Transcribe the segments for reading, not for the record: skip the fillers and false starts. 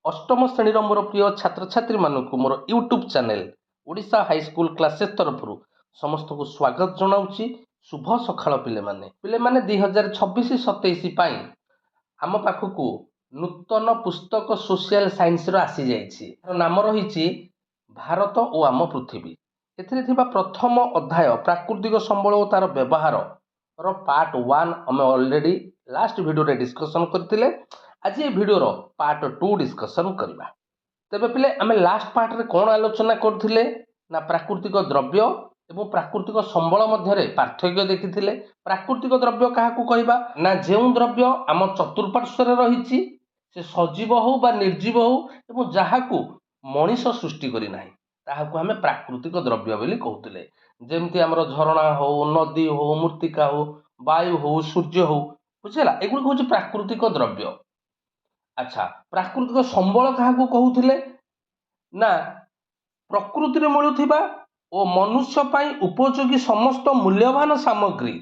अष्टम श्रेणी मोर प्रिय छात्र छात्री मानक मोर YouTube channel Odisha high school classes तरफ समस्त को स्वागत जनाऊँगी। शुभ सकाळ पिले माने 2026-27 आम पाखक नूतन पुस्तक सोशल साइंस आसी जाइए। नाम रही भारत और आम पृथ्वी। एथिरे प्रथम अध्याय प्राकृतिक संबल और तार व्यवहार पार्ट 1 आम ऑलरेडी लास्ट वीडियो रे डिस्कशन करथिले। आज ये वीडियोर पार्ट 2 डिस्कशन करबा। तेबे पिले आम लास्ट पार्ट रे कौन आलोचना करथिले ना प्राकृतिक द्रव्य एवं प्राकृतिक संबल मध्य पार्थक्य देखिथिले। प्राकृतिक द्रव्य काहाकू कहबा ना जेउ द्रव्य आम चतुर्पार्श्व रही से सजीव हो बा निर्जीव हो एवं जहाकू मनीष सृष्टि करी नाही ताहाकू आम प्राकृतिक द्रव्य बोली कहूतिले। जेमती आमर झरणा हो, नदी हो, मृत्तिका हो, वायु हो, सूर्य हो, बुझेला एगुड़ हूँ प्राकृतिक द्रव्य। अच्छा, प्राकृतिक संबल काहाकू कहूतिले ना प्रकृति में मिलुथिबा और मनुष्य पाई उपयोगी समस्त मूल्यवान सामग्री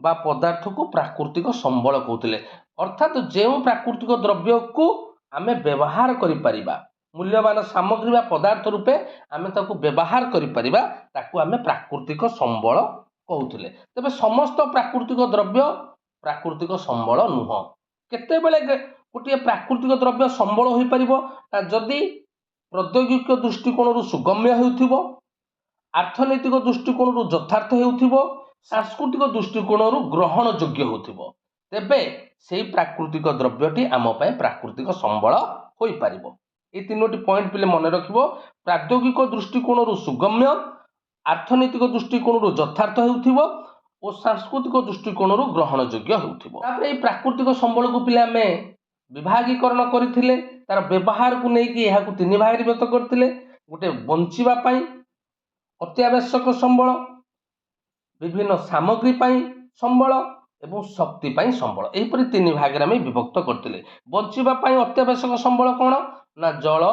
बा पदार्थ को प्राकृतिक संबल कहते। अर्थात जो प्राकृतिक द्रव्य को आम व्यवहार करिपरिबा मूल्यवान सामग्री बा पदार्थ रूपे आम ताकू व्यवहार करिपरिबा ताकू आम प्राकृतिक संबल कहते। तेबे समस्त प्राकृतिक द्रव्य प्राकृतिक संबल नुह। केतेबेले गोटे प्राकृतिक द्रव्य संबल हो पार जदि प्रौद्योगिक दृष्टिकोण सुगम्य हो, आर्थनैतिक दृष्टिकोण यथार्थ हो, सांस्कृतिक दृष्टिकोण ग्रहण योग्य हो, तेबे से प्राकृतिक द्रव्यटी आम प्राकृतिक संबल हो पार। ये तीनोटी पॉइंट पिले मन रख। प्रौद्योगिक दृष्टिकोण सुगम्य, आर्थनैतिक दृष्टिकोण यथार्थ हो और सांस्कृतिक दृष्टिकोण ग्रहण योग्य हो। प्राकृतिक संबल को पिले आम विभागीकरण करथिले, तार व्यवहार को लेकिन यह तीन भाग व्यक्त करथिले। गोटे बंचिबा अत्यावश्यक संबल, विभिन्न सामग्री संबल एवं शक्ति संबल, यहीपरि तीन भाग में विभक्त करथिले। बंचिबा अत्यावश्यक संबल कौन ना जल,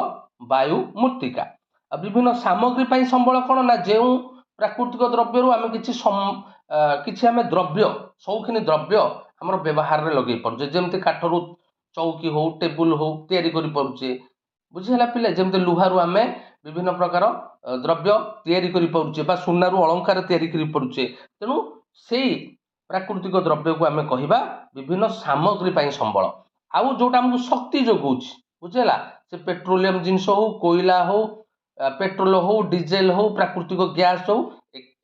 वायु, मृत्तिका। विभिन्न सामग्री संबल कौन ना जो प्राकृतिक द्रव्य आम किसी आम द्रव्य शौखिनी द्रव्य आम व्यवहार में लगे पारे, जमी काठरू चौकी हो, टेबुल हो तैयारी करि पारुचे। बुझीला पिले जमते लुहारू आम विभिन्न प्रकार द्रव्य तैयारी करि पारुचे बा सुनारू अलंकार तैयारी करि पारुचे। तेणु से प्राकृतिक द्रव्य को आम कहबा विभिन्न सामग्री संबल। आउ जोटा हमको शक्ति जोगाउछि, बुझेला से पेट्रोलियम जिनस हो, कोयला हो, पेट्रोल हो, डीजेल हो, प्राकृतिक गैस हो,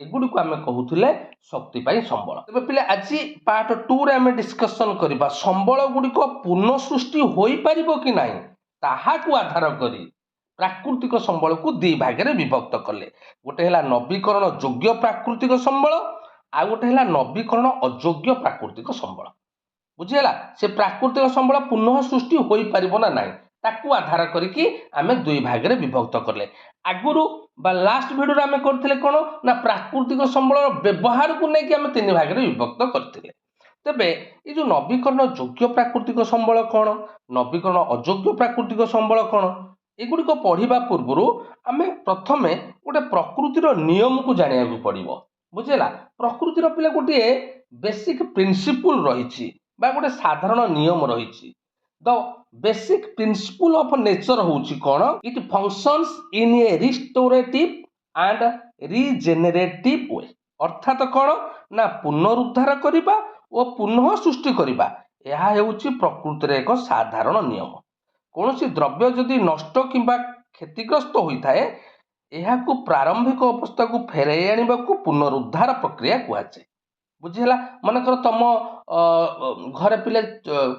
एगुड़ी को आम कहूले शक्ति संबल। तेरे पिले आज पार्ट 2 रे आम डिस्कशन करबा संबल गुड़िक पुनः सृष्टि हो पारिबो कि नाही ताहाकू आधार करी प्राकृतिक संबल को दी भाग में विभक्त कले। गोटे है नवीकरण योग्य प्राकृतिक संबल, आ गोटे है नवीकरण अयोग्य प्राकृतिक संबल। बुझीला से प्राकृतिक संबल पुनः सृष्टि हो पारिबो ना नाही ताकू आधार करिकी आमे दुई भाग में विभक्त कले। आगुरु बा लास्ट वीडियो आमे करथिले कोन ना प्राकृतिक संबल व्यवहार को लेकिन आमे तीन भाग में विभक्त करथिले। तेबे ये जो नवीकरण योग्य प्राकृतिक संबल कौन, नवीकरण अयोग्य प्राकृतिक संबल कौन, एगुड़िक पढ़ा पूर्वर आम प्रथम गोटे प्रकृतिर नियम को जाना पड़ो। बुझेगा प्रकृतिर पिले गोटे बेसिक प्रिंसिपल रही गोटे साधारण नियम रही। The basic principle of nature होची कौन, it functions in a restorative and regenerative way. अर्थात कौन ना पुनरुद्धार करबा और पुनः सृष्टि करबा यह हेउची प्रकृतिर एक साधारण नियम। कौन सी द्रव्य जदि नष्ट किंबा क्षतिग्रस्त होता है यह प्रारंभिक अवस्था को फेरई आने को पुनरुद्धार प्रक्रिया कहुए। बुझीला मनकर तुम घरे पिले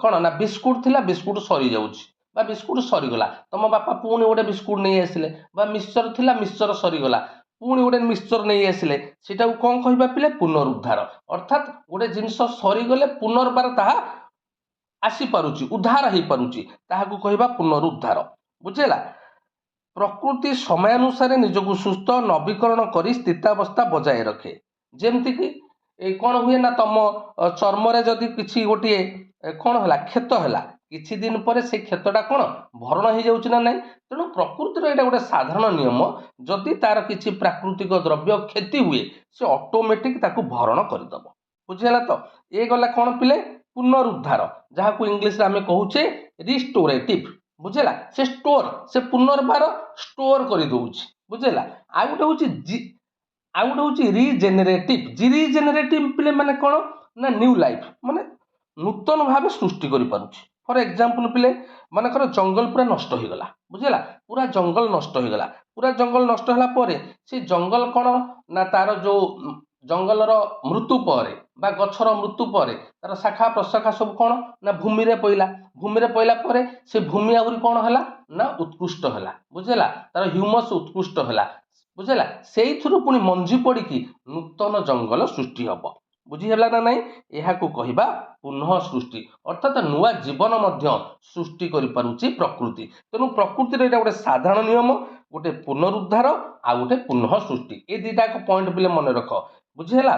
कौन ना बिस्कुट थिला, बिस्कुट सरी जाउछि बा बिस्कुट सरीगला, तुम बापा पुणी गोटे बिस्कुट नहीं आसिले बा मिक्सचर थिला मिक्सचर सरीगला पुणी गोटे मिक्सचर नहीं आसिले सेटा कौन कहबा पिले पुनरुद्धार। अर्थात गोटे जिनस सरीगले पुनर्बार ताहा आसी पारुची, उद्धार हो पारुची, ताहाकू कहबा पुनरुद्धार। बुझेला प्रकृति समयानुसार निजको सुस्थ नवीकरण करी स्थितावस्था बजाय रखे। जेमती कि कौन हुए ना तुम चर्म रे जदि किछि गोटे कौन होला क्षत होला किछि दिन पर से क्षतटा कौन भरण हो जाउछि ना नहीं। तेणु प्रकृतिर एटा गोटे साधारण नियम, जदि तार किछि प्राकृतिक द्रव्य क्षति हुए से ऑटोमेटिक ताकू भरण करदब। बुझेला तो ये गला कौन पिले पुनरुद्धार, जहाँ को इंग्लिश आम कहूचे रिस्टोरेटिव। बुझेगा से स्टोर से पुनर्बार स्टोर कर दउछि बुझेगा आ गोटे होछि आ गोटे हूँ रिजेनेरेटिव पिले माने कौन ना न्यू लाइफ माने नूतन भाव सृष्टि कर फॉर एग्जांपल पिले मानकर जंगल पूरा नष्ट हो गला बुझेगा पूरा जंगल नष्ट हो गला पूरा जंगल नष्ट होला परे से जंगल कौन ना तार जो जंगलर मृत्यु पर बा गछर मृत्यु पर तार शाखा प्रशाखा सब कौन ना भूमि रे पइला परे से भूमि आहुरी कौन है ना उत्कृष्ट है बुझेगा तार ह्यूमस उत्कृष्ट है बुझेगा से पुणी मंजी पड़ी नूतन जंगल सृष्टि हम बुझीगला ना नाई यह कहवा पुनः सृष्टि अर्थात नुआ जीवन सृष्टि कर प्रकृति तेणु प्रकृति गोटे साधारण नियम गोटे पुनरुद्धार आ गोटे पुनः सृष्टि ये दुटा पॉइंट भी मन रख बुझीगला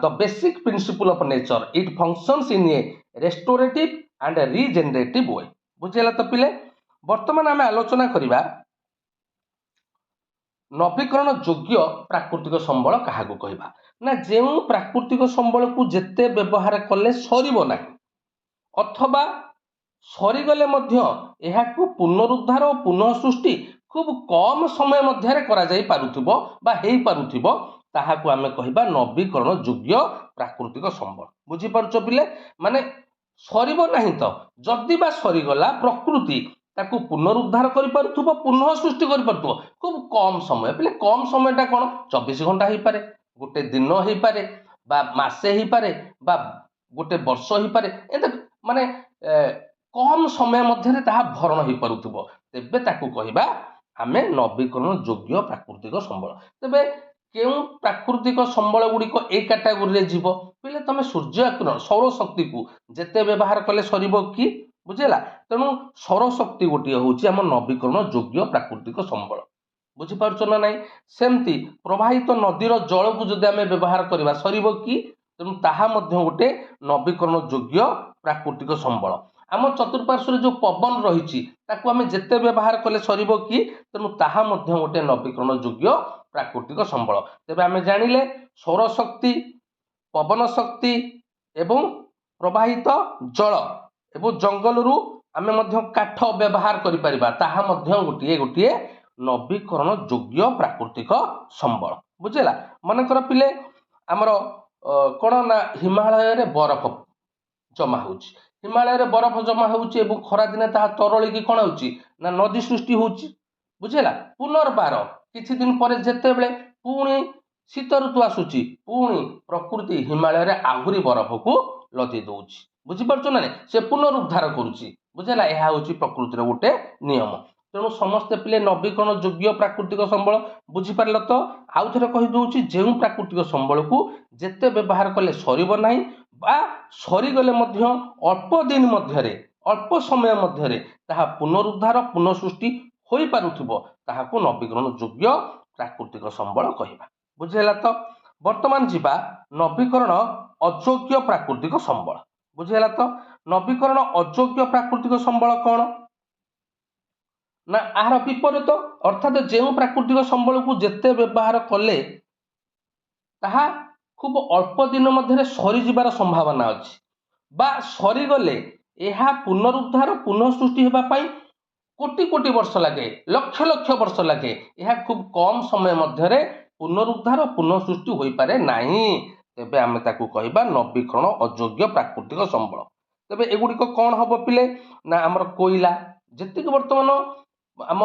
the basic principle of nature it functions in a restorative and regenerative way बुझीगला तो पिले वर्तमान आम आलोचना करवा नवीकरण योग्य प्राकृतिक संबल क्या कहवा ना जो प्राकृतिक संबल को जिते व्यवहार कले सरीब ना अथवा सरीगले पुनरुद्धार और पुनः सृष्टि खूब कम समय मध्य ताहाकु आमे कहबा नवीकरण योग्य प्राकृतिक संबल बुझीपार पिले माने सरीब नहीं तो जदि बा सरीगला प्रकृति ताकू पुनरुद्धार कर पुनः सृष्टि कर खूब कम समय पिले कम समय कौन 24 घंटा हो पारे गोटे दिन हो पारे बा मासे हो पारे बा गोटे वर्ष हो पारे माने कम समय मध्य भरण हो पारुथिबो तेबे ताकू कहबा आमे नवीकरण योग्य प्राकृतिक संबल तेबे केउ प्राकृतिक संबल गुड़िक ए कैटेगोरी रे जीव पहले तुम सूर्य किरण सौर शक्ति को जेते व्यवहार कले सरीब कि बुझेगा तेणु सौर शक्ति गोटे हूँ आम नवीकरण योग्य प्राकृतिक संबल बुझीपार ना नाई सेमती प्रवाहित नदीर जल को जब आम व्यवहार करवा सरीब कि तेणु ताहा गोटे नवीकरण योग्य प्राकृतिक संबल आम चतुर्पार्श्व जो पवन रही आम जिते व्यवहार कले सरीब कि तेणु ताहा गोटे नवीकरण योग्य प्राकृतिक संबल तेज आम जानिले सौर शक्ति पवन शक्ति एवं प्रवाहित जल एवं जंगल रु आम काठ व्यवहार कर गोटे गोटे नवीकरण योग्य प्राकृतिक संबल बुझेगा मनकर पिले आमर कौन ना हिमालय रे बरफ जमा हो हिमालय रे बरफ जमा हो खरा दिने ताहा तरल कौन हो नदी सृष्टि हो बुझेगा पुनर्बार किछि दिन पर जेतेबेले पुणी शीत ऋतु आसूची पुणी प्रकृति हिमालय रे आहुरी बरफ को लदी दउछि बुझीपार ना से पुनरुद्धार करुच्ची बुझेगा यह हूँ प्रकृतिर गोटे नियम तेणु समस्ते पिले नवीकरण योग्य प्राकृतिक संबल बुझीपार तो आउ थे कहीदे जो प्राकृतिक संबल को जेते व्यवहार कले सरीब ना बा सरीगले अल्प दिन मध्य अल्प समय मध्य पुनरुद्धार पुनः सृष्टि हो पारुथिबो ताहाको नवीकरण योग्य प्राकृतिक संबल कहबा बुझेला तो वर्तमान जीवा नवीकरण अयोग्य प्राकृतिक संबल बुझेला तो नवीकरण अयोग्य प्राकृतिक संबल कौन ना आहार विपरीत अर्थात जो प्राकृतिक संबल को जेते व्यवहार कले ताहा खूब अल्प दिन मध्य सरी जीवार संभावना अच्छी बा सरीगले यह पुनरुद्धार पुनः सृष्टि होगापाई कोटि कोटि वर्ष लगे लक्ष लक्ष वर्ष लगे यह खूब कम समय मध्य पुनरुद्धार पुनः सृष्टि हो पारे नहीं तेबे आमे ताकू कहबा नवीकरण अयोग्य प्राकृतिक संबल तेबे एगुड़िक कौन हम पिले ना आमर कोयला जी बर्तमान आम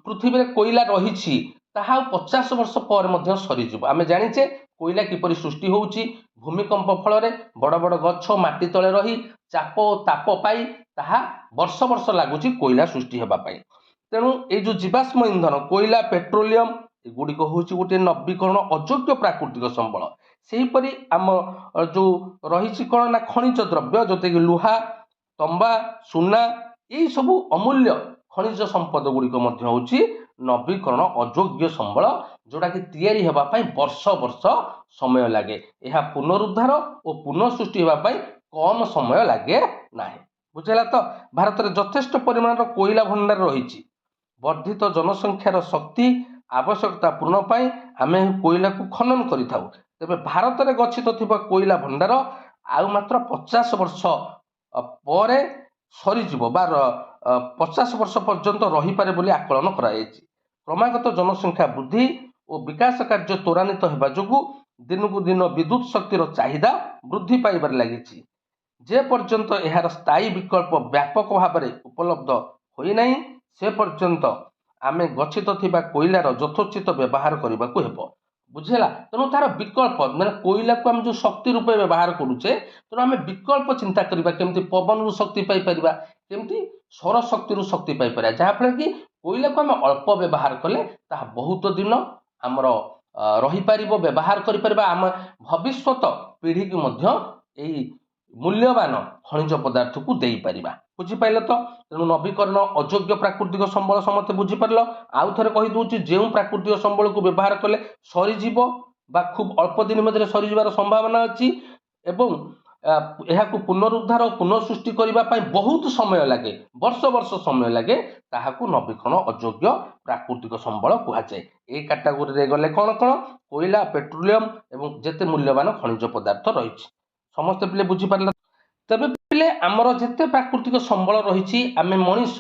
पृथ्वी में कोयला रही 50 वर्ष पर सरीज आम जाचे कोयला किपर सृष्टि होउची भूमिकंप फल बड़ बड़ गछ माटी तले रही चाप ताप पाई ताहा वर्ष वर्ष लगुच कोयला सृष्टि होगापाई तेणु ये जो जीवाश्म इंधन कोयला पेट्रोलियम एगुड़िक हूँ गोटे नवीकरण अयोग्य प्राकृतिक संबल सेहीपरि आम जो रही कौन ना खनिज द्रव्य जोते कि लुहा तंबा सुना यही सबू अमूल्य खनिज संपद गुड़िक हूँ नवीकरण अयोग्य संबल जोटा कि तैयारी होगापाई वर्ष वर्ष समय लगे यह पुनरुद्धार और पुनः सृष्टि होगापाई कम समय लगे ना बुझेगा तो भारत में यथेष्ट परिमाण कोयला भंडार रही वर्धित जनसंख्यार शक्ति आवश्यकता पूर्ण पाई आमे कोयला को खनन करिथाउ तेबे भारत में गच्छित थिबा कोयला भंडार आउ मात्र 50 वर्ष पर ସରିଯିବ ବା 50 ବର୍ଷ ପର୍ଯ୍ୟନ୍ତ ରହିପାରେ ବୋଲି ଆକଳନ କରାଯାଇଛି। କ୍ରମାଗତ ଜନସଂଖ୍ୟା ବୃଦ୍ଧି ଓ ବିକାଶ କାର୍ଯ୍ୟ ତ୍ୱରାନ୍ୱିତ ହେବା ଯୋଗୁଁ ଦିନକୁ ଦିନ ବିଦ୍ୟୁତ୍ ଶକ୍ତିର ଚାହିଦା ବୃଦ୍ଧି ପାଇବାରେ ଲାଗିଛି। ଯେ ପର୍ଯ୍ୟନ୍ତ ଏହାର ସ୍ଥାୟୀ ବିକଳ୍ପ ବ୍ୟାପକ ଭାବରେ ଉପଲବ୍ଧ ହୋଇନାହିଁ ସେ ପର୍ଯ୍ୟନ୍ତ ଆମେ ଗଚ୍ଛିତ ଥିବା କୋଇଲାର ଯଥୋଚିତ ବ୍ୟବହାର କରିବାକୁ ହେବ। ବୁଝିଲା, ତେଣୁ ତାର ବିକଳ୍ପ ମାନେ କୋଇଲାକୁ ଆମେ ଯେଉଁ ଶକ୍ତି ରୂପେ ବ୍ୟବହାର କରୁଛେ, ତେଣୁ ଆମେ ବିକଳ୍ପ ଚିନ୍ତା କରିବା କେମିତି ପବନରୁ ଶକ୍ତି ପାଇପାରିବା, କେମିତି ସୌର ଶକ୍ତିରୁ ଶକ୍ତି ପାଇପାରିବା, ଯାହାଫଳରେ କି କୋଇଲାକୁ ଆମେ ଅଳ୍ପ ବ୍ୟବହାର କଲେ ତାହା ବହୁତ ଦିନ ଆମର ରହିପାରିବ, ବ୍ୟବହାର କରିପାରିବା, ଆମ ଭବିଷ୍ୟତ ପିଢ଼ିକୁ ମଧ୍ୟ ଏହି ମୂଲ୍ୟବାନ ଖଣିଜ ପଦାର୍ଥକୁ ଦେଇପାରିବା। ବୁଝିପାରିଲ ତ? ତେଣୁ ନବୀକରଣ ଅଯୋଗ୍ୟ ପ୍ରାକୃତିକ ସମ୍ବଳ ସମସ୍ତେ ବୁଝିପାରିଲ। ଆଉ ଥରେ କହିଦେଉଛି, ଯେଉଁ ପ୍ରାକୃତିକ ସମ୍ବଳକୁ ବ୍ୟବହାର କଲେ ସରିଯିବ ବା ଖୁବ୍ ଅଳ୍ପ ଦିନ ମଧ୍ୟରେ ସରିଯିବାର ସମ୍ଭାବନା ଅଛି ଏବଂ ଏହାକୁ ପୁନରୁଦ୍ଧାର ଓ ପୁନଃସୃଷ୍ଟି କରିବା ପାଇଁ ବହୁତ ସମୟ ଲାଗେ, ବର୍ଷ ବର୍ଷ ସମୟ ଲାଗେ, ତାହାକୁ ନବୀକରଣ ଅଯୋଗ୍ୟ ପ୍ରାକୃତିକ ସମ୍ବଳ କୁହାଯାଏ। ଏହି କାଟାଗୋରୀରେ ଗଲେ କ'ଣ କ'ଣ? କୋଇଲା, ପେଟ୍ରୋଲିୟମ ଏବଂ ଯେତେ ମୂଲ୍ୟବାନ ଖଣିଜ ପଦାର୍ଥ ରହିଛି। ସମସ୍ତେ ପିଲେ ବୁଝିପାରିଲେ? ତେବେ ପିଲେ ଆମର ଯେତେ ପ୍ରାକୃତିକ ସମ୍ବଳ ରହିଛି ଆମେ ମଣିଷ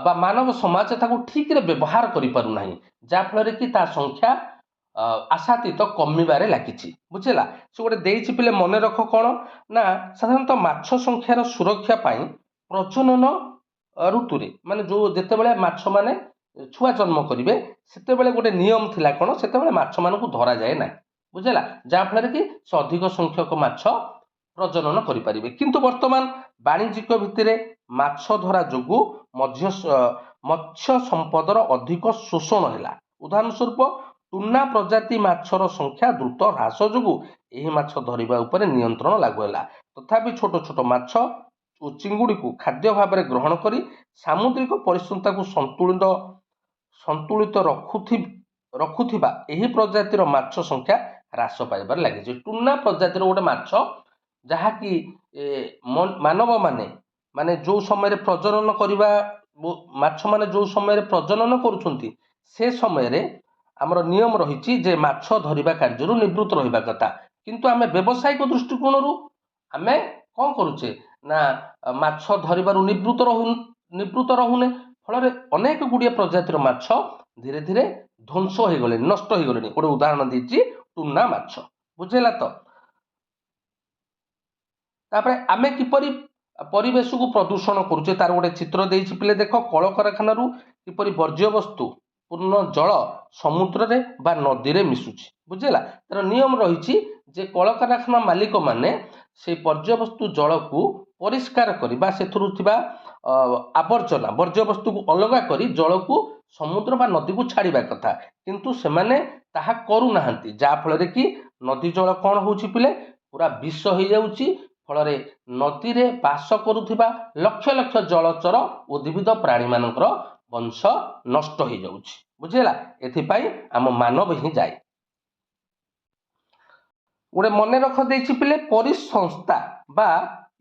ବା ମାନବ ସମାଜ ତାକୁ ଠିକରେ ବ୍ୟବହାର କରିପାରୁନାହିଁ, ଯାହାଫଳରେ କି ତା ସଂଖ୍ୟା ଆଶାତୀତ କମିବାରେ ଲାଗିଛି। ବୁଝିଲା, ସେ ଗୋଟେ ଦେଇଛି ପିଲେ ମନେ ରଖ କ'ଣ ନା ସାଧାରଣତଃ ମାଛ ସଂଖ୍ୟାର ସୁରକ୍ଷା ପାଇଁ ପ୍ରଜନନ ଋତୁରେ ମାନେ ଯେତେବେଳେ ମାଛମାନେ ଛୁଆ ଜନ୍ମ କରିବେ ସେତେବେଳେ ଗୋଟେ ନିୟମ ଥିଲା କ'ଣ, ସେତେବେଳେ ମାଛମାନଙ୍କୁ ଧରାଯାଏ ନାହିଁ। ବୁଝିଲା, ଯାହାଫଳରେ କି ସେ ଅଧିକ ସଂଖ୍ୟକ ମାଛ ପ୍ରଜନନ କରିପାରିବେ। କିନ୍ତୁ ବର୍ତ୍ତମାନ ବାଣିଜ୍ୟିକ ଭିତ୍ତିରେ ମାଛ ଧରା ଯୋଗୁଁ ମତ୍ସ୍ୟ ସମ୍ପଦର ଅଧିକ ଶୋଷଣ ହେଲା। ଉଦାହରଣ ସ୍ୱରୂପ ଟୁନା ପ୍ରଜାତି ମାଛର ସଂଖ୍ୟା ଦ୍ରୁତ ହ୍ରାସ ଯୋଗୁଁ ଏହି ମାଛ ଧରିବା ଉପରେ ନିୟନ୍ତ୍ରଣ ଲାଗୁ ହେଲା। ତଥାପି ଛୋଟ ଛୋଟ ମାଛ ଓ ଚିଙ୍ଗୁଡ଼ିକୁ ଖାଦ୍ୟ ଭାବରେ ଗ୍ରହଣ କରି ସାମୁଦ୍ରିକ ପରିସଂସ୍ଥାକୁ ସନ୍ତୁଳିତ ରଖୁଥିବା ଏହି ପ୍ରଜାତିର ମାଛ ସଂଖ୍ୟା ହ୍ରାସ ପାଇବାରେ ଲାଗିଛି। ଟୁନା ପ୍ରଜାତିର ଗୋଟେ ମାଛ ଯାହାକି ମାନବମାନେ ଯେଉଁ ସମୟରେ ପ୍ରଜନନ କରିବା, ମାଛମାନେ ଯେଉଁ ସମୟରେ ପ୍ରଜନନ କରୁଛନ୍ତି ସେ ସମୟରେ ଆମର ନିୟମ ରହିଛି ଯେ ମାଛ ଧରିବା କାର୍ଯ୍ୟରୁ ନିବୃତ୍ତ ରହିବା କଥା। କିନ୍ତୁ ଆମେ ବ୍ୟବସାୟିକ ଦୃଷ୍ଟିକୋଣରୁ ଆମେ କ'ଣ କରୁଛେ ନା ମାଛ ଧରିବାରୁ ନିବୃତ୍ତ ରହୁନେ, ଫଳରେ ଅନେକ ଗୁଡ଼ିଏ ପ୍ରଜାତିର ମାଛ ଧୀରେ ଧୀରେ ଧ୍ୱଂସ ହୋଇଗଲେଣି, ନଷ୍ଟ ହୋଇଗଲେଣି। ଗୋଟେ ଉଦାହରଣ ଦେଇଛି ଟୁନା ମାଛ। ବୁଝିଲା ତ? ତାପରେ ଆମେ କିପରି ପରିବେଶକୁ ପ୍ରଦୂଷଣ କରୁଛେ ତାର ଗୋଟେ ଚିତ୍ର ଦେଇଛି ପିଲେ ଦେଖ। କଳକାରଖାନାରୁ କିପରି ବର୍ଜ୍ୟବସ୍ତୁ ପୂର୍ଣ୍ଣ ଜଳ ସମୁଦ୍ରରେ ବା ନଦୀରେ ମିଶୁଛି। ବୁଝିଲା, ତାର ନିୟମ ରହିଛି ଯେ କଳକାରଖାନା ମାଲିକମାନେ ସେଇ ବର୍ଜ୍ୟବସ୍ତୁ ଜଳକୁ ପରିଷ୍କାର କରି ବା ସେଥିରୁ ଥିବା ଆବର୍ଜନା ବର୍ଜ୍ୟବସ୍ତୁକୁ ଅଲଗା କରି ଜଳକୁ ସମୁଦ୍ର ବା ନଦୀକୁ ଛାଡ଼ିବା କଥା, କିନ୍ତୁ ସେମାନେ ତାହା କରୁନାହାନ୍ତି, ଯାହାଫଳରେ କି ନଦୀ ଜଳ କ'ଣ ହେଉଛି ପିଲେ ପୁରା ବିଷ ହେଇଯାଉଛି। ଫଳରେ ନଦୀରେ ବାସ କରୁଥିବା ଲକ୍ଷ ଲକ୍ଷ ଜଳଚର ଉଦ୍ଭିଦ ପ୍ରାଣୀମାନଙ୍କର ବଂଶ ନଷ୍ଟ ହେଇଯାଉଛି। ବୁଝିଲା, ଏଥିପାଇଁ ଆମ ମାନବ ହିଁ ଦାୟୀ। ଗୋଟେ ମନେ ରଖ ଦେଇଛି ପିଲେ ପରିସଂସ୍ଥା ବା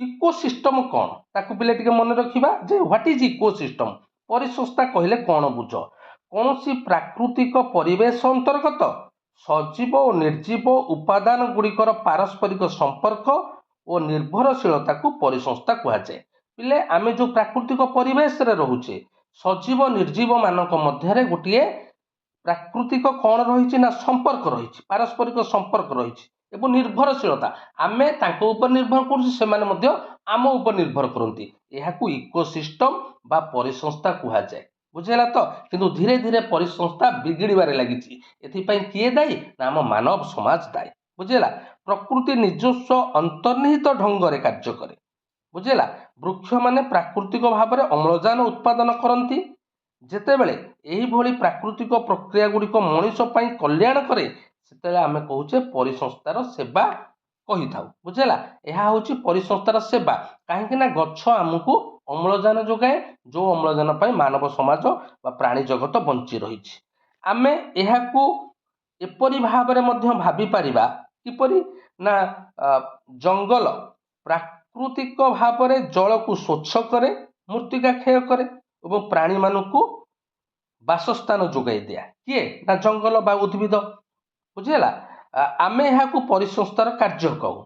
ଇକୋସିଷ୍ଟମ କ'ଣ, ତାକୁ ପିଲେ ଟିକେ ମନେ ରଖିବା ଯେ ହ୍ୱାଟ ଇଜ ଇକୋସିଷ୍ଟମ। ପରିସଂସ୍ଥା କହିଲେ କ'ଣ ବୁଝ? କୌଣସି ପ୍ରାକୃତିକ ପରିବେଶ ଅନ୍ତର୍ଗତ ସଜୀବ ଓ ନିର୍ଜୀବ ଉପାଦାନ ଗୁଡ଼ିକର ପାରସ୍ପରିକ ସମ୍ପର୍କ ଓ ନିର୍ଭରଶୀଳତାକୁ ପରିସଂସ୍ଥା କୁହାଯାଏ। ପିଲେ ଆମେ ଯେଉଁ ପ୍ରାକୃତିକ ପରିବେଶରେ ରହୁଛେ ସଜୀବ ନିର୍ଜୀବ ମାନଙ୍କ ମଧ୍ୟରେ ଗୋଟିଏ ପ୍ରାକୃତିକ କ'ଣ ରହିଛି ନା ସମ୍ପର୍କ ରହିଛି, ପାରସ୍ପରିକ ସମ୍ପର୍କ ରହିଛି ଏବଂ ନିର୍ଭରଶୀଳତା। ଆମେ ତାଙ୍କ ଉପରେ ନିର୍ଭର କରୁଛୁ, ସେମାନେ ମଧ୍ୟ ଆମ ଉପରେ ନିର୍ଭର କରନ୍ତି। ଏହାକୁ ଇକୋସିଷ୍ଟମ ବା ପରିସଂସ୍ଥା କୁହାଯାଏ। ବୁଝିଲା ତ? କିନ୍ତୁ ଧୀରେ ଧୀରେ ପରିସଂସ୍ଥା ବିଗିଡ଼ିବାରେ ଲାଗିଛି। ଏଥିପାଇଁ କିଏ ଦାୟୀ ନା ଆମ ମାନବ ସମାଜ ଦାୟୀ। ବୁଝିଲା, ପ୍ରକୃତି ନିଜସ୍ୱ ଅନ୍ତର୍ନିହିତ ଢଙ୍ଗରେ କାର୍ଯ୍ୟ କରେ। ବୁଝିଲା, ବୃକ୍ଷମାନେ ପ୍ରାକୃତିକ ଭାବରେ ଅମ୍ଳଜାନ ଉତ୍ପାଦନ କରନ୍ତି। ଯେତେବେଳେ ଏହିଭଳି ପ୍ରାକୃତିକ ପ୍ରକ୍ରିୟା ଗୁଡ଼ିକ ମଣିଷ ପାଇଁ କଲ୍ୟାଣ କରେ ସେତେବେଳେ ଆମେ କହୁଛେ ପରିସଂସ୍ଥାର ସେବା କହିଥାଉ। ବୁଝିଲା, ଏହା ହେଉଛି ପରିସଂସ୍ଥାର ସେବା। କାହିଁକି ନା ଗଛ ଆମକୁ ଅମ୍ଳଜାନ ଯୋଗାଏ, ଯେଉଁ ଅମ୍ଳଜାନ ପାଇଁ ମାନବ ସମାଜ ବା ପ୍ରାଣୀ ଜଗତ ବଞ୍ଚି ରହିଛି। ଆମେ ଏହାକୁ ଏପରି ଭାବରେ ମଧ୍ୟ ଭାବିପାରିବା, କିପରି ନା ଜଙ୍ଗଲ ପ୍ରାକୃତିକ ଭାବରେ ଜଳକୁ ସ୍ୱଚ୍ଛ କରେ, ମୃତ୍ତିକା କ୍ଷୟ କରେ ଏବଂ ପ୍ରାଣୀମାନଙ୍କୁ ବାସସ୍ଥାନ ଯୋଗାଇ ଦିଏ। କିଏ ନା ଜଙ୍ଗଲ ବା ଉଦ୍ଭିଦ। ବୁଝିହେଲା, ଆମେ ଏହାକୁ ପରିସଂସ୍ଥାର କାର୍ଯ୍ୟ କହୁ।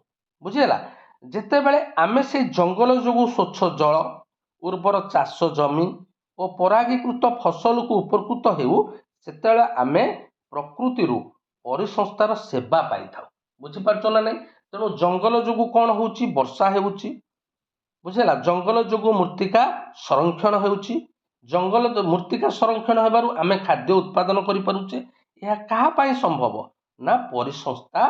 ବୁଝିହେଲା, ଯେତେବେଳେ ଆମେ ସେଇ ଜଙ୍ଗଲ ଯୋଗୁଁ ସ୍ୱଚ୍ଛ ଜଳ ଉର୍ବର ଚାଷ ଜମି ଓ ପରାଗୀକୃତ ଫସଲକୁ ଉପକୃତ ହେଉ ସେତେବେଳେ ଆମେ ପ୍ରକୃତିରୁ ପରିସଂସ୍ଥାର ସେବା ପାଇଥାଉ। ବୁଝିପାରୁଛ ନା ନାହିଁ? ତେଣୁ ଜଙ୍ଗଲ ଯୋଗୁଁ କ'ଣ ହେଉଛି? ବର୍ଷା ହେଉଛି। ବୁଝିଲା? ଜଙ୍ଗଲ ଯୋଗୁଁ ମୃତ୍ତିକା ସଂରକ୍ଷଣ ହେଉଛି। ଜଙ୍ଗଲ ମୃତ୍ତିକା ସଂରକ୍ଷଣ ହେବାରୁ ଆମେ ଖାଦ୍ୟ ଉତ୍ପାଦନ କରିପାରୁଛେ। ଏହା କାହା ପାଇଁ ସମ୍ଭବ? ନା ପରିସଂସ୍ଥା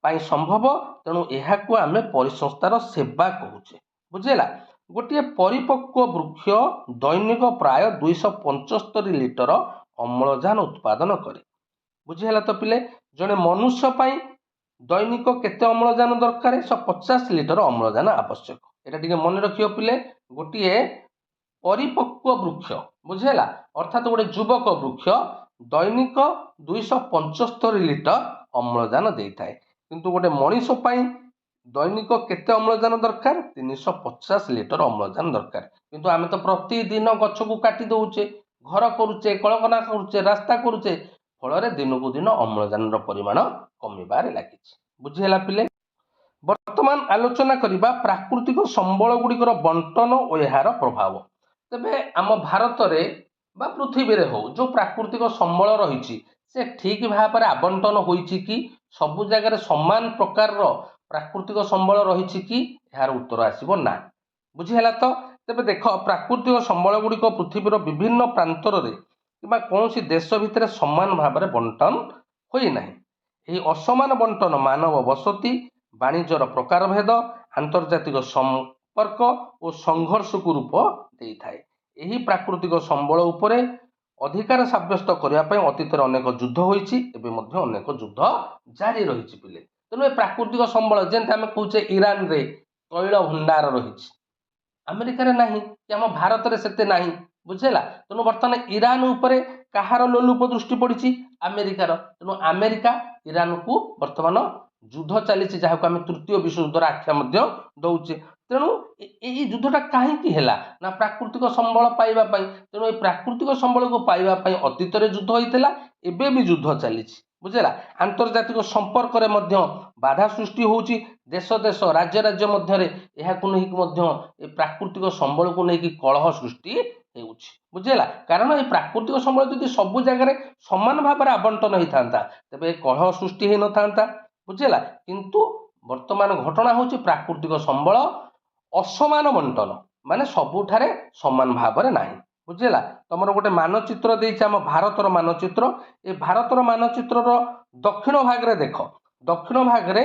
ପାଇଁ ସମ୍ଭବ। ତେଣୁ ଏହାକୁ ଆମେ ପରିସଂସ୍ଥାର ସେବା କହୁଛେ। ବୁଝିଲା? ଗୋଟିଏ ପରିପକ୍ୱ ବୃକ୍ଷ ଦୈନିକ ପ୍ରାୟ 275 ଲିଟର ଅମ୍ଳଜାନ ଉତ୍ପାଦନ କରେ। ବୁଝିହେଲା ତ ପିଲେ? ଜଣେ ମନୁଷ୍ୟ ପାଇଁ ଦୈନିକ କେତେ ଅମ୍ଳଜାନ ଦରକାର? 150 ଲିଟର ଅମ୍ଳଜାନ ଆବଶ୍ୟକ। এটা ଟିକେ ମନେ ରଖିବ ପିଲେ। ଗୋଟିଏ ପରିପକ୍ୱ ବୃକ୍ଷ, ବୁଝିହେଲା, ଅର୍ଥାତ୍ ଗୋଟେ ଯୁବକ ବୃକ୍ଷ ଦୈନିକ 275 ଲିଟର ଅମ୍ଳଜାନ ଦେଇଥାଏ। କିନ୍ତୁ ଗୋଟେ ମଣିଷ ପାଇଁ ଦୈନିକ କେତେ ଅମ୍ଳଜାନ ଦରକାର? 350 ଲିଟର ଅମ୍ଳଜାନ ଦରକାର। କିନ୍ତୁ ଆମେ ତ ପ୍ରତିଦିନ ଗଛକୁ କାଟି ଦଉଛେ, ଘର କରୁଛେ, କଳକାରଖାନା କରୁଛେ, ରାସ୍ତା କରୁଛେ, ଫଳରେ ଦିନକୁ ଦିନ ଅମ୍ଳଜାନର ପରିମାଣ କମିବାରେ ଲାଗିଛି। ବୁଝିହେଲା ପିଲେ? ବର୍ତ୍ତମାନ ଆଲୋଚନା କରିବା ପ୍ରାକୃତିକ ସମ୍ବଳ ଗୁଡ଼ିକର ବଣ୍ଟନ ଓ ଏହାର ପ୍ରଭାବ। ତେବେ ଆମ ଭାରତରେ ବା ପୃଥିବୀରେ ହଉ ଯେଉଁ ପ୍ରାକୃତିକ ସମ୍ବଳ ରହିଛି ସେ ଠିକ୍ ଭାବରେ ଆବଣ୍ଟନ ହୋଇଛି କି? ସବୁ ଜାଗାରେ ସମାନ ପ୍ରକାରର ପ୍ରାକୃତିକ ସମ୍ବଳ ରହିଛି କି? ଏହାର ଉତ୍ତର ଆସିବ ନା। ବୁଝିହେଲା ତ? ତେବେ ଦେଖ, ପ୍ରାକୃତିକ ସମ୍ବଳ ଗୁଡ଼ିକ ପୃଥିବୀର ବିଭିନ୍ନ ପ୍ରାନ୍ତରରେ କିମ୍ବା କୌଣସି ଦେଶ ଭିତରେ ସମାନ ଭାବରେ ବଣ୍ଟନ ହୋଇନାହିଁ। ଏହି ଅସମାନ ବଣ୍ଟନ ମାନବ ବସତି, ବାଣିଜ୍ୟର ପ୍ରକାରଭେଦ, ଆନ୍ତର୍ଜାତିକ ସମ୍ପର୍କ ଓ ସଂଘର୍ଷକୁ ରୂପ ଦେଇଥାଏ। ଏହି ପ୍ରାକୃତିକ ସମ୍ବଳ ଉପରେ ଅଧିକାର ସାବ୍ୟସ୍ତ କରିବା ପାଇଁ ଅତୀତରେ ଅନେକ ଯୁଦ୍ଧ ହୋଇଛି, ଏବେ ମଧ୍ୟ ଅନେକ ଯୁଦ୍ଧ ଜାରି ରହିଛି ପିଲେ। ତେଣୁ ଏ ପ୍ରାକୃତିକ ସମ୍ବଳ ଯେମିତି ଆମେ କହୁଛେ ଇରାନରେ ତୈଳ ଭଣ୍ଡାର ରହିଛି, ଆମେରିକାରେ ନାହିଁ କି ଆମ ଭାରତରେ ସେତେ ନାହିଁ। ବୁଝିଲା? ତେଣୁ ବର୍ତ୍ତମାନ ଇରାନ ଉପରେ କାହାର ଲୋଲୁପ ଦୃଷ୍ଟି ପଡ଼ିଛି? ଆମେରିକାର। ତେଣୁ ଆମେରିକା ଇରାନକୁ ବର୍ତ୍ତମାନ ଯୁଦ୍ଧ ଚାଲିଛି, ଯାହାକୁ ଆମେ ତୃତୀୟ ବିଶ୍ୱଯୁଦ୍ଧର ଆଖ୍ୟା ମଧ୍ୟ ଦଉଛେ। ତେଣୁ ଏଇ ଯୁଦ୍ଧଟା କାହିଁକି ହେଲା? ନା ପ୍ରାକୃତିକ ସମ୍ବଳ ପାଇବା ପାଇଁ। ତେଣୁ এই ପ୍ରାକୃତିକ ସମ୍ବଳକୁ ପାଇବା ପାଇଁ ଅତୀତରେ ଯୁଦ୍ଧ ହୋଇଥିଲା, ଏବେ ବି ଯୁଦ୍ଧ ଚାଲିଛି। ବୁଝିଲା? ଆନ୍ତର୍ଜାତିକ ସମ୍ପର୍କରେ ମଧ୍ୟ ବାଧା ସୃଷ୍ଟି ହେଉଛି। ଦେଶ ଦେଶ, ରାଜ୍ୟ ରାଜ୍ୟ ମଧ୍ୟରେ ଏହାକୁ ନେଇକି ମଧ୍ୟ ଏ ପ୍ରାକୃତିକ ସମ୍ବଳକୁ ନେଇକି କଳହ ସୃଷ୍ଟି ହେଉଛି। ବୁଝିଲା? କାରଣ ଏ ପ୍ରାକୃତିକ ସମ୍ବଳ ଯଦି ସବୁ ଜାଗାରେ ସମାନ ଭାବରେ ଆବଣ୍ଟନ ହେଇଥାନ୍ତା ତେବେ ଏ କଳହ ସୃଷ୍ଟି ହେଇନଥାନ୍ତା। ବୁଝିଲା? କିନ୍ତୁ ବର୍ତ୍ତମାନ ଘଟଣା ହେଉଛି ପ୍ରାକୃତିକ ସମ୍ବଳ ଅସମାନ ବଣ୍ଟନ, ମାନେ ସବୁଠାରେ ସମାନ ଭାବରେ ନାହିଁ। ବୁଝିଲା? ତମର ଗୋଟେ ମାନଚିତ୍ର ଦେଇଛି, ଆମ ଭାରତର ମାନଚିତ୍ର। ଏ ଭାରତର ମାନଚିତ୍ରର ଦକ୍ଷିଣ ଭାଗରେ ଦେଖ, ଦକ୍ଷିଣ ଭାଗରେ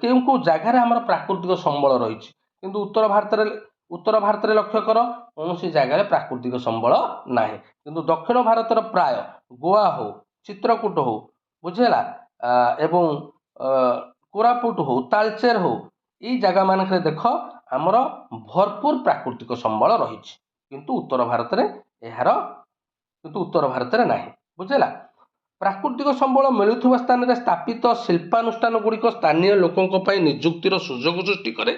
କେଉଁ କେଉଁ ଜାଗାରେ ଆମର ପ୍ରାକୃତିକ ସମ୍ବଳ ରହିଛି, କିନ୍ତୁ ଉତ୍ତର ଭାରତରେ ଲକ୍ଷ୍ୟ କର କୌଣସି ଜାଗାରେ ପ୍ରାକୃତିକ ସମ୍ବଳ ନାହିଁ। କିନ୍ତୁ ଦକ୍ଷିଣ ଭାରତର ପ୍ରାୟ ଗୋଆ ହଉ, ଚିତ୍ରକୂଟ ହଉ, ବୁଝିଲା, ଏବଂ କୋରାପୁଟ ହଉ, ତାଳଚେର ହଉ, ଏଇ ଜାଗା ମାନଙ୍କରେ ଦେଖ ଆମର ଭରପୁର ପ୍ରାକୃତିକ ସମ୍ବଳ ରହିଛି, କିନ୍ତୁ ଉତ୍ତର ଭାରତରେ ନାହିଁ। ବୁଝିଲା? ପ୍ରାକୃତିକ ସମ୍ବଳ ମିଳୁଥିବା ସ୍ଥାନରେ ସ୍ଥାପିତ ଶିଳ୍ପାନୁଷ୍ଠାନ ଗୁଡ଼ିକ ସ୍ଥାନୀୟ ଲୋକଙ୍କ ପାଇଁ ନିଯୁକ୍ତିର ସୁଯୋଗ ସୃଷ୍ଟି କରେ।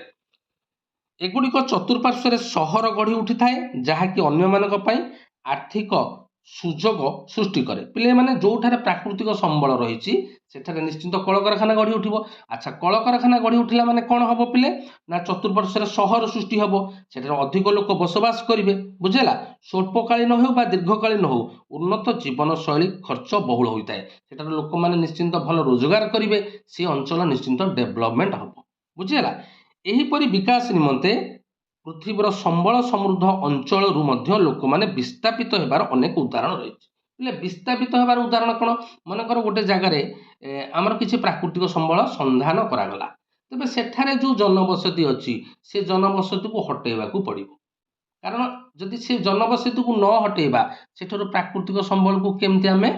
ଏଗୁଡ଼ିକ ଚତୁଃପାର୍ଶ୍ୱରେ ସହର ଗଢ଼ି ଉଠିଥାଏ, ଯାହାକି ଅନ୍ୟମାନଙ୍କ ପାଇଁ ଆର୍ଥିକ ସୁଯୋଗ ସୃଷ୍ଟି କରେ। ପିଲାମାନେ ଯେଉଁଠାରେ ପ୍ରାକୃତିକ ସମ୍ବଳ ରହିଛି ସେଠାରେ ନିଶ୍ଚିନ୍ତ କଳକାରଖାନା ଗଢ଼ି ଉଠିବ। ଆଚ୍ଛା, କଳକାରଖାନା ଗଢ଼ି ଉଠିଲା ମାନେ କ'ଣ ହେବ ପିଲେ? ନା ଚତୁଃପାର୍ଶ୍ୱରେ ସହର ସୃଷ୍ଟି ହେବ, ସେଠାରେ ଅଧିକ ଲୋକ ବସବାସ କରିବେ। ବୁଝିଲା? ସ୍ୱଳ୍ପକାଳୀନ ହେଉ ବା ଦୀର୍ଘକାଳୀନ ହେଉ ଉନ୍ନତ ଜୀବନଶୈଳୀ ଖର୍ଚ୍ଚ ବହୁଳ ହୋଇଥାଏ। ସେଠାରେ ଲୋକମାନେ ନିଶ୍ଚିନ୍ତ ଭଲ ରୋଜଗାର କରିବେ, ସେ ଅଞ୍ଚଳ ନିଶ୍ଚିନ୍ତ ଡେଭଲପମେଣ୍ଟ ହେବ। ବୁଝିଲା? ଏହିପରି ବିକାଶ ନିମନ୍ତେ ପୃଥିବୀର ସମ୍ବଳ ସମୃଦ୍ଧ ଅଞ୍ଚଳରୁ ମଧ୍ୟ ଲୋକମାନେ ବିସ୍ଥାପିତ ହେବାର ଅନେକ ଉଦାହରଣ ରହିଛି। ହେଲେ ବିସ୍ଥାପିତ ହେବାର ଉଦାହରଣ କ'ଣ? ମନେକର ଗୋଟେ ଜାଗାରେ ଆମର କିଛି ପ୍ରାକୃତିକ ସମ୍ବଳ ସନ୍ଧାନ କରାଗଲା, ତେବେ ସେଠାରେ ଯେଉଁ ଜନବସତି ଅଛି ସେ ଜନବସତିକୁ ହଟେଇବାକୁ ପଡ଼ିବ। କାରଣ ଯଦି ସେ ଜନବସତିକୁ ନ ହଟେଇବା ସେଠାରୁ ପ୍ରାକୃତିକ ସମ୍ବଳକୁ କେମିତି ଆମେ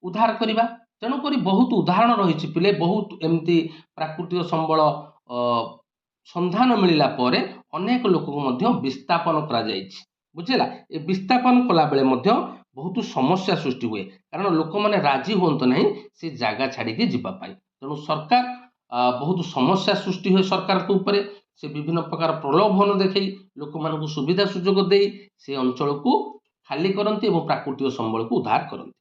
ଉଦ୍ଧାର କରିବା? ତେଣୁକରି ବହୁତ ଉଦାହରଣ ରହିଛି ପିଲେ, ବହୁତ ଏମିତି ପ୍ରାକୃତିକ ସମ୍ବଳ ସନ୍ଧାନ ମିଳିଲା ପରେ ଅନେକ ଲୋକଙ୍କୁ ମଧ୍ୟ ବିସ୍ଥାପନ କରାଯାଇଛି। ବୁଝିଲା? ଏ ବିସ୍ଥାପନ କଲାବେଳେ ମଧ୍ୟ ବହୁତ ସମସ୍ୟା ସୃଷ୍ଟି ହୁଏ, କାରଣ ଲୋକମାନେ ରାଜି ହୁଅନ୍ତି ନାହିଁ ସେ ଜାଗା ଛାଡ଼ିକି ଯିବା ପାଇଁ। ତେଣୁ ସରକାର ବହୁତ ସମସ୍ୟା ସୃଷ୍ଟି ହୁଏ ସରକାରଙ୍କ ଉପରେ। ସେ ବିଭିନ୍ନ ପ୍ରକାର ପ୍ରଲୋଭନ ଦେଖାଇ ଲୋକମାନଙ୍କୁ ସୁବିଧା ସୁଯୋଗ ଦେଇ ସେ ଅଞ୍ଚଳକୁ ଖାଲି କରନ୍ତି ଏବଂ ପ୍ରାକୃତିକ ସମ୍ବଳକୁ ଉଦ୍ଧାର କରନ୍ତି।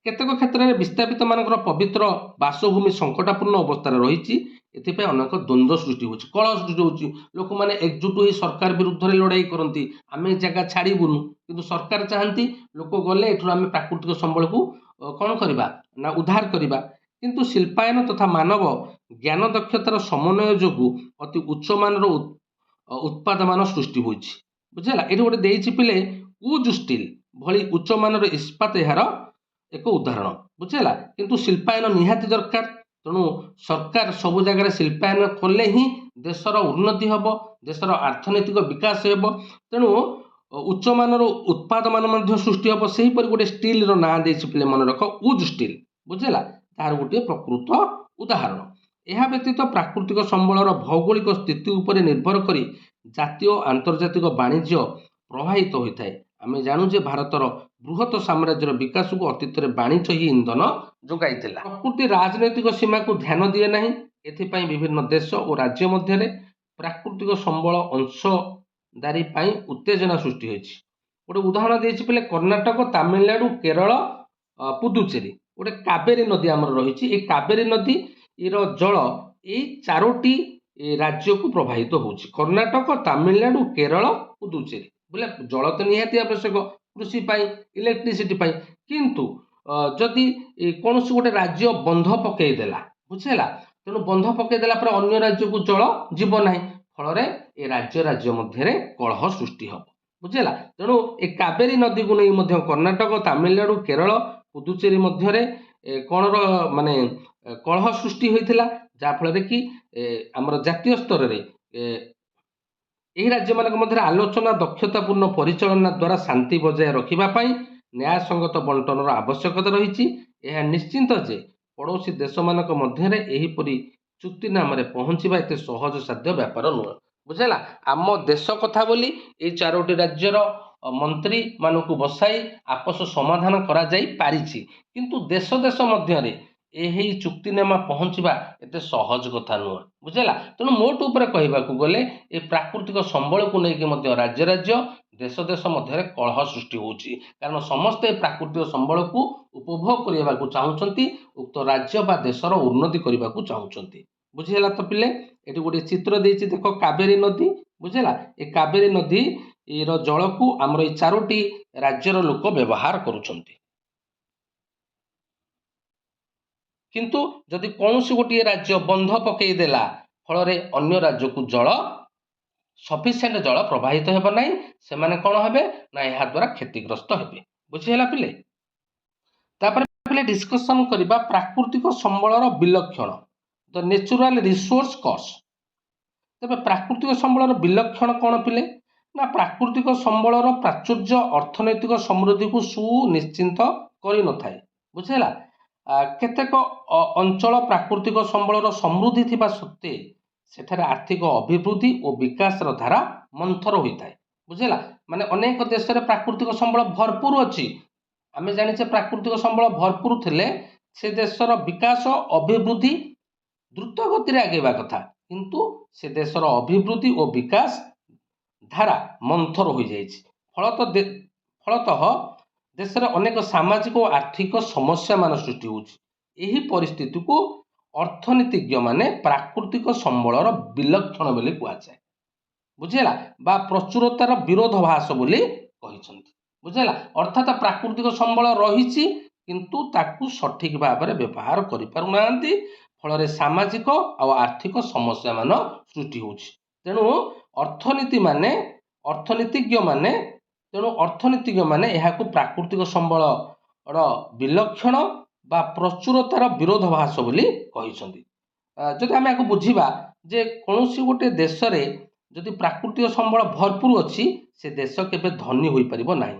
କେତେକ କ୍ଷେତ୍ରରେ ବିସ୍ଥାପିତ ମାନଙ୍କର ପବିତ୍ର ବାସଭୂମି ସଙ୍କଟାପୂର୍ଣ୍ଣ ଅବସ୍ଥାରେ ରହିଛି। एथिपाई अनेक द्वंद्व सृष्टि होछि, कलह सृष्टि होछि। लोक माने एकजुट होई सरकार विरुद्ध रे लड़ाई करती, आमे जगह छाड़बुनु, किंतु सरकार चाहती लोक गले एठु आमे प्राकृतिक संबल को कौन करबा ना उद्धार करबा। किंतु शिल्पायन तथा मानव ज्ञान दक्षतार समन्वय जोगु अति उच्च मानर उत्पाद मान सृष्टि होछि। बुझला, एठी गोटे देइछि पिले कुज स्टील भली उच्च मानर इस्पात यार एक उदाहरण। बुझला, किंतु शिल्पायन निहाती दरकार। तेणु सरकार सबु जगह शिल्पायन कले ही देशर उन्नति हम, देशर अर्थनैतिक विकास हेब। तेणु उच्च मानर उत्पाद मान सृष्टि हम। से गोटे स्टील ना देइछि पिले मन रख, उज स्टील। बुझला, तार गोटे प्रकृत उदाहरण। यह व्यतीत प्राकृतिक संबलर भौगोलिक स्थिति उपर निर्भर करी जातीय और आंतर्जातिक वाणिज्य प्रभावित होता है। आमे जानू जे भारतर बृहत साम्राज्यर विकास को अतीत वाणिज्य ही इंधन जोगाई। प्रकृति राजनैतिक सीमा को ध्यान दिए नहीं, एथिपाई विभिन्न देश और राज्य मध्य प्राकृतिक संबल अंशदारी उत्तेजना सृष्टि होती। गोटे उदाहरण देछि पहले कर्णाटक, तमिलनाडु, केरल, पुदुचेरी गोटे कावेरी नदी आमर रही। ये कावेरी नदी जल ये चारोटी राज्य को प्रभावित होछि। कर्णाटक, तमिलनाडु, केरल, पुदुचेरी बोले जल तो निहाती आवश्यक कृषि पाई, इलेक्ट्रिसिटी पाई, किंतु जदि कौन गोटे राज्य बंध पकईदेला, बुझेगा, तेणु बंध पकईदेला पर अन्य राज्य को जल जीव ना, फल ए राज्य राज्य मध्य कलह सृष्टि हम। बुझेगा, तेणु ए कावेरी नदी को नहीं कर्णाटक, तमिलनाडु, केरल, पुदुचेरी मध्य कौन माने कलह सृष्टि होता, जहाँफल कि आमर जातीय स्तर में यही राज्य मान मध्य आलोचना दक्षतापूर्ण परिचालना द्वारा शांति बजाय रखापी न्याय संगत बंटनर आवश्यकता रही। यह निश्चिंत जे पड़ोशी देश मान मध्य एहीपरि चुक्तिनाम पहुँचवा एत सहज साध्य व्यापार नुह। बुझेगा, आम देश कथा बोली ये चारोटी राज्यर मंत्री मानक बसाई आपस समाधान करा जाई पारिछि, किंतु देश देश मध्य यही चुक्तिनामा पहुँचवा एत सहज कथा नुह। बुझेगा, तेणु मोट उपर कहवाक गले ये प्राकृतिक संबल को लेकिन राज्य राज्य देश देश मध्य कलह सृष्टि होछि, कारण समस्ते प्राकृतिक संबल को उपभोग करने को चाहते, उक्त राज्य बा देशर उन्नति करने को चाहते। बुझेगा तो पिले, ये गोटे चित्र देछि देख कावेरी नदी। बुझेगा, ये कावेरी नदी जल को आमर ये चारोटी राज्यर लोक व्यवहार करुछंती, किंतु जदि कौन गोटे राज्य बंध पकईदेला फल अन्य राज्य को जल सफिशिएंट जल प्रवाहित हेब नहीं, से माने कौन हेबे ना यह द्वारा क्षतिग्रस्त हेबे। बुझीगला पिले, तापर पिले डिस्कशन करबा प्राकृतिक संबलर विलक्षण, द नेचुरल रिसोर्स कॉस्ट। तबे प्राकृतिक संबलर विलक्षण कौन पिले ना प्राकृतिक संबलर प्राचुर्य अर्थनैतिक समृद्धि को सुनिश्चित करि न थाए। बुझेला, केतेक अंचल प्राकृतिक संबलर समृद्धि थिबा सत्ते सेठारे आर्थिक अभिवृद्धि और विकास धारा मंथर होता है। बुझेला, माने अनेक देश में प्राकृतिक संबल भरपूर अच्छी, आमे जानिचे प्राकृतिक संबल भरपूर थिले से देशर विकास अभिवृद्धि द्रुत गति आगेवा कथा, किंतु से देशर अभिवृद्धि और विकास धारा मंथर हो जाइछि। फलतः देश में अनेक सामाजिक और आर्थिक समस्या मान सृष्टि होछि। परिस्थिति को अर्थनीतिज्ञ माने प्राकृतिक संबलर विलक्षण बोली कहुए। बुझेला, बा प्रचुरतार विरोधाभास बोली कहिसंती। बुझेला, अर्थात प्राकृतिक संबल रही किंतु ताकू सठिक भाव में व्यवहार करि पारु नांती, फल सामाजिक और आर्थिक समस्या मान सृष्टि होछि। तेणु अर्थनीतिज्ञ माने यहाकू प्राकृतिक संबलर विलक्षण बा प्रचुरतार विरोधाभास बोली कहिसंती। जदि आमे याकू बुझिबा जे कौनसी गोटे देश रे जदि प्राकृतिक संबल भरपूर अच्छी, से देश केबे धनी होई परिबो नाही।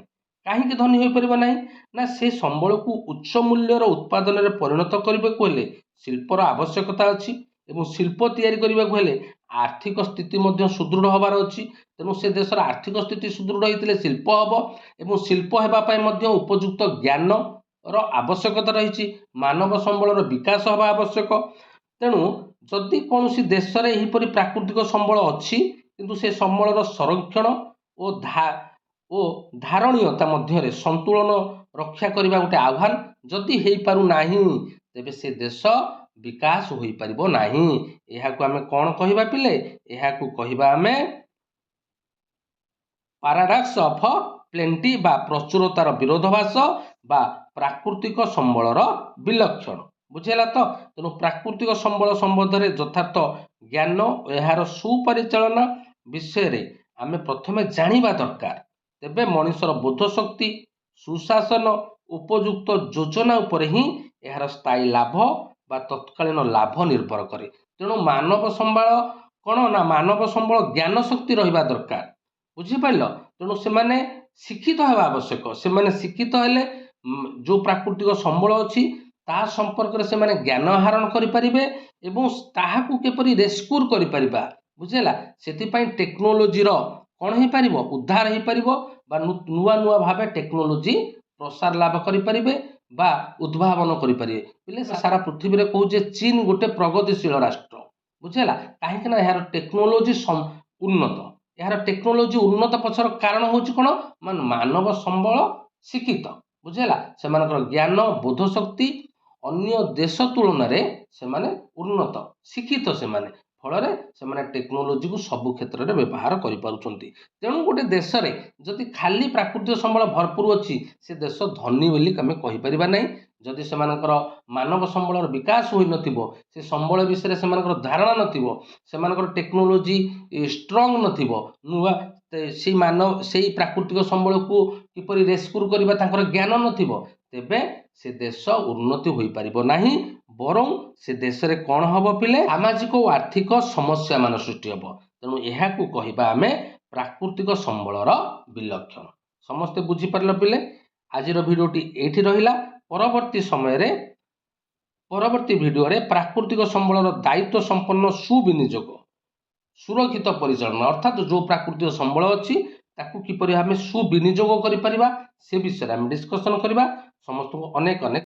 काहेकि धनी होई परिबो नाही ना से संबल को उच्च मूल्यर उत्पादन रे परिणत करबे को हेले शिल्पर आवश्यकता अछि, एवं शिल्प तैयारी करबे को हेले आर्थिक स्थिति मध्य सुदृढ़ होबार अछि। तेणु से देशर आर्थिक स्थिति सुदृढ़ होइतिले शिल्प हबो, एवं शिल्प हेबा पय मध्य उपयुक्त ज्ञान रो आवश्यकता रही, मानव संबलर विकास हवा आवश्यक। तेणु जदि कौन देश में यहीपरि प्राकृतिक संबल अच्छी किंतु से संबलर संरक्षण और धारणीयता मध्य संतुलन रक्षा करने गोटे आह्वान जदि हो पारु नाही, तेबे से देश ବିକାଶ ହୋଇପାରିବ ନାହିଁ। ଏହାକୁ ଆମେ କ'ଣ କହିବା ପିଲେ? ଏହାକୁ କହିବା ଆମେ ପାରାଡକ୍ସ ଅଫ ପ୍ଲେଣ୍ଟି ବା ପ୍ରଚୁରତାର ବିରୋଧାଭାସ ବା ପ୍ରାକୃତିକ ସମ୍ବଳର ବିଲକ୍ଷଣ। ବୁଝିହେଲା ତ? ତେଣୁ ପ୍ରାକୃତିକ ସମ୍ବଳ ସମ୍ବନ୍ଧରେ ଯଥାର୍ଥ ଜ୍ଞାନ ଓ ଏହାର ସୁପରିଚାଳନା ବିଷୟରେ ଆମେ ପ୍ରଥମେ ଜାଣିବା ଦରକାର। ତେବେ ମଣିଷର ବୋଧ ଶକ୍ତି, ସୁଶାସନ, ଉପଯୁକ୍ତ ଯୋଜନା ଉପରେ ହିଁ ଏହାର ସ୍ଥାୟୀ ଲାଭ ବା ତତ୍କାଳୀନ ଲାଭ ନିର୍ଭର କରେ। ତେଣୁ ମାନବ ସମ୍ବଳ କ'ଣ ନା ମାନବ ସମ୍ବଳ ଜ୍ଞାନ ଶକ୍ତି ରହିବା ଦରକାର। ବୁଝିପାରିଲ? ତେଣୁ ସେମାନେ ଶିକ୍ଷିତ ହେବା ଆବଶ୍ୟକ। ସେମାନେ ଶିକ୍ଷିତ ହେଲେ ଯେଉଁ ପ୍ରାକୃତିକ ସମ୍ବଳ ଅଛି ତା ସମ୍ପର୍କରେ ସେମାନେ ଜ୍ଞାନ ଆହରଣ କରିପାରିବେ ଏବଂ ତାହାକୁ କିପରି ରେସ୍କ୍ୟୁ କରିପାରିବା। ବୁଝିଲା? ସେଥିପାଇଁ ଟେକ୍ନୋଲୋଜିର କ'ଣ ହେଇପାରିବ? ଉଦ୍ଧାର ହେଇପାରିବ ବା ନୂଆ ନୂଆ ଭାବେ ଟେକ୍ନୋଲୋଜି ପ୍ରସାର ଲାଭ କରିପାରିବେ ବା ଉଦ୍ଭାବନ କରିପାରିବେ। ବୋଲେ ସାରା ପୃଥିବୀରେ କହୁଛେ ଚୀନ ଗୋଟେ ପ୍ରଗତିଶୀଳ ରାଷ୍ଟ୍ର। ବୁଝିଲା? କାହିଁକି ନା ଏହାର ଟେକ୍ନୋଲୋଜି ଉନ୍ନତ। ଏହାର ଟେକ୍ନୋଲୋଜି ଉନ୍ନତ ପଛର କାରଣ ହେଉଛି କ'ଣ? ମାନେ ମାନବ ସମ୍ବଳ ଶିକ୍ଷିତ। ବୁଝିଲା? ସେମାନଙ୍କର ଜ୍ଞାନ ବୋଧ ଶକ୍ତି ଅନ୍ୟ ଦେଶ ତୁଳନାରେ ସେମାନେ ଉନ୍ନତ ଶିକ୍ଷିତ। ସେମାନେ ଫଳରେ ସେମାନେ ଟେକ୍ନୋଲୋଜିକୁ ସବୁ କ୍ଷେତ୍ରରେ ବ୍ୟବହାର କରିପାରୁଛନ୍ତି। ତେଣୁ ଗୋଟେ ଦେଶରେ ଯଦି ଖାଲି ପ୍ରାକୃତିକ ସମ୍ବଳ ଭରପୁର ଅଛି ସେ ଦେଶ ଧନୀ ବୋଲି ଆମେ କହିପାରିବା ନାହିଁ। ଯଦି ସେମାନଙ୍କର ମାନବ ସମ୍ବଳର ବିକାଶ ହୋଇନଥିବ, ସେ ସମ୍ବଳ ବିଷୟରେ ସେମାନଙ୍କର ଧାରଣା ନଥିବ, ସେମାନଙ୍କର ଟେକ୍ନୋଲୋଜି ଷ୍ଟ୍ରଙ୍ଗ ନଥିବ, ନୂଆ ସେଇ ପ୍ରାକୃତିକ ସମ୍ବଳକୁ କିପରି ରେସ୍କ୍ୟୁ କରିବା ତାଙ୍କର ଜ୍ଞାନ ନଥିବ, ତେବେ ସେ ଦେଶ ଉନ୍ନତି ହୋଇପାରିବ ନାହିଁ। ବରଂ ସେ ଦେଶରେ କ'ଣ ହବ ପିଲେ? ସାମାଜିକ ଓ ଆର୍ଥିକ ସମସ୍ୟା ମାନ ସୃଷ୍ଟି ହେବ। ତେଣୁ ଏହାକୁ କହିବା ଆମେ ପ୍ରାକୃତିକ ସମ୍ବଳର ବିଲକ୍ଷଣ। ସମସ୍ତେ ବୁଝିପାରିଲ ପିଲେ? ଆଜିର ଭିଡ଼ିଓଟି ଏଇଠି ରହିଲା। ପରବର୍ତ୍ତୀ ଭିଡ଼ିଓରେ ପ୍ରାକୃତିକ ସମ୍ବଳର ଦାୟିତ୍ୱ ସମ୍ପନ୍ନ ସୁବିନିଯୋଗ, ସୁରକ୍ଷିତ ପରିଚାଳନା ଅର୍ଥାତ୍ ଯେଉଁ ପ୍ରାକୃତିକ ସମ୍ବଳ ଅଛି ତାକୁ କିପରି ଆମେ ସୁବିନିଯୋଗ କରିପାରିବା ସେ ବିଷୟରେ ଆମେ ଡିସ୍କସନ୍ କରିବା। ସମସ୍ତଙ୍କୁ ଅନେକ ଅନେକ